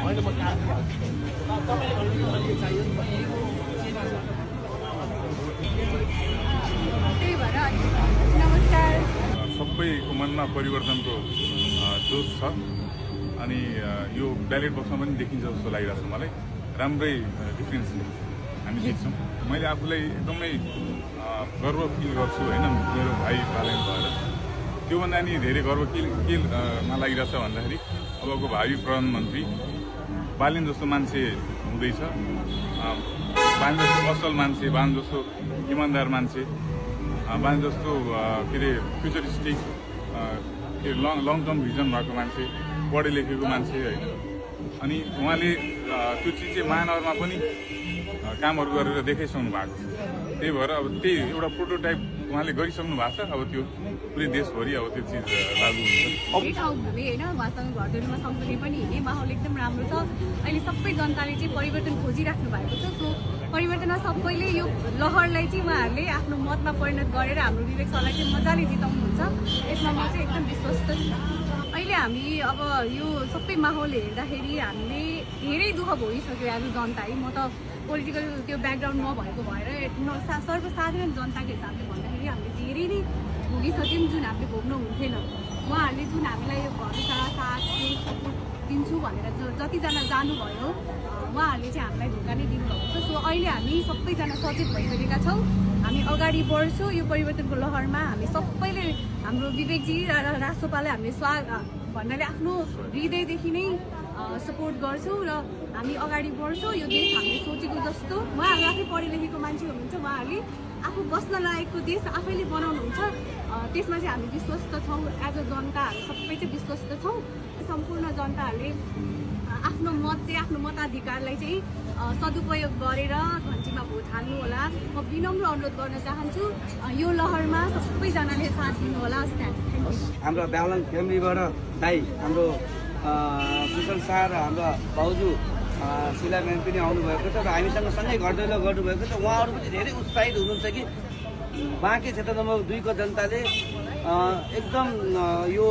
नमस्कार। सबैको मनमा परिवर्तनको जोस छ अनि यो ब्यालेट बक्समा पनि देखिन्छ जस्तो लागिरहेको छ मलाई। राम्रै डिफ्रेन्स हामी देख्छौँ। मैले आफूलाई एकदमै गर्व फिल गर्छु होइन, मेरो भाइ पालन भएर। त्योभन्दा नि धेरै गर्व केमा लागिरहेछ भन्दाखेरि अबको भावी प्रधानमन्त्री बालेन जस्तो मान्छे हुँदैछ। बालेन जस्तो असल मान्छे, बालेन जस्तो इमान्दार मान्छे, बालेन जस्तो के अरे फ्युचरिस्टिक लङ टर्म भिजन भएको मान्छे, पढे लेखेको मान्छे होइन। अनि उहाँले त्यो चिज चाहिँ महानगरमा पनि कामहरू गरेर देखाइसक्नु भएको छ। त्यही भएर अब त्यही एउटा प्रोटोटाइप उहाँले गरिसक्नु भएको छ। अब त्यो पुरै देशभरि अब त्यो चिज लागू हुन्छ। होइन, उहाँसँग घर दैलोमा सँगसँगै पनि हिँड्ने माहौल एकदम राम्रो छ। अहिले सबै जनताले चाहिँ परिवर्तन खोजिराख्नु भएको छ। सो परिवर्तनमा सबैले यो लहरलाई चाहिँ उहाँहरूले आफ्नो मतमा परिणत गरेर हाम्रो विवेक सरलाई चाहिँ मजाले जिताउनुहुन्छ। यसमा म चाहिँ एकदम विश्वस्त छु। अहिले हामी अब यो सबै माहौल हेर्दाखेरि हामीले धेरै दुःख भइसक्यो आज जनता है। म त पोलिटिकल त्यो ब्याकग्राउन्ड नभएको भएर सर्वसाधारण जनताको हिसाबले भन्दाखेरि हामीले धेरै नै भोगिसक्यौँ जुन हामीले भोग्नु हुन्थेन। उहाँहरूले जुन हामीलाई यो भरोसा साथ सपोर्ट दिन्छु भनेर जतिजना जानुभयो उहाँहरूले चाहिँ हामीलाई धोका नै दिनुभएको छ। सो अहिले हामी सबैजना सचेत भइसकेका छौँ। हामी अगाडि बढ्छौँ यो परिवर्तनको लहरमा। हामी सबैले हाम्रो विवेकजी र राष्ट्रपाललाई हामीले भन्नाले आफ्नो हृदयदेखि नै सपोर्ट गर्छौँ र हामी अगाडि बढ्छौँ। यो देश हामीले सोचेको जस्तो उहाँहरू आफै पढे लेखेको मान्छे हुनुहुन्छ। उहाँहरूले आफू बस्न लागेको देश आफैले बनाउनुहुन्छ। त्यसमा चाहिँ हामी विश्वस्त छौँ। एज अ जनताहरू सबै चाहिँ विश्वस्त छौँ। सम्पूर्ण जनताहरूले आफ्नो मत चाहिँ आफ्नो मताधिकारलाई चाहिँ सदुपयोग गरेर घन्टीमा भोट हाल्नु होला। म विनम्र अनुरोध गर्न चाहन्छु यो लहरमा सबैजनाले साथ दिनु होला। हाम्रो ब्यालन फ्यामिलीबाट दाइ हाम्रो कुशल शाह र हाम्रो भाउजू शिला म्याम पनि आउनुभएको छ र हामीसँग सँगै घर दैलो गर्नुभएको छ। उहाँहरू पनि धेरै उत्साहित हुनुहुन्छ कि बाँके क्षेत्र नम्बर 2 को जनताले एकदम यो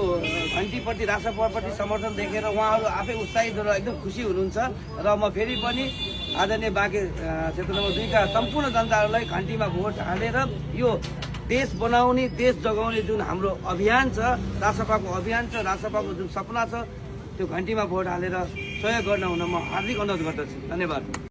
घन्टीप्रति राष्ट्रपति समर्थन देखेर उहाँहरू आफै उत्साहित र एकदम खुसी हुनुहुन्छ। र म फेरि पनि आदरणीय बाँके क्षेत्र नम्बर 2 का सम्पूर्ण जनताहरूलाई घन्टीमा भोट हालेर यो देश बनाउने देश जगाउने जुन हाम्रो अभियान छ, राष्ट्रपाको अभियान छ, राष्ट्रपाको जुन सपना छ, त्यो घन्टीमा भोट हालेर सहयोग गर्न हुन म हार्दिक अनुरोध गर्दछु। धन्यवाद।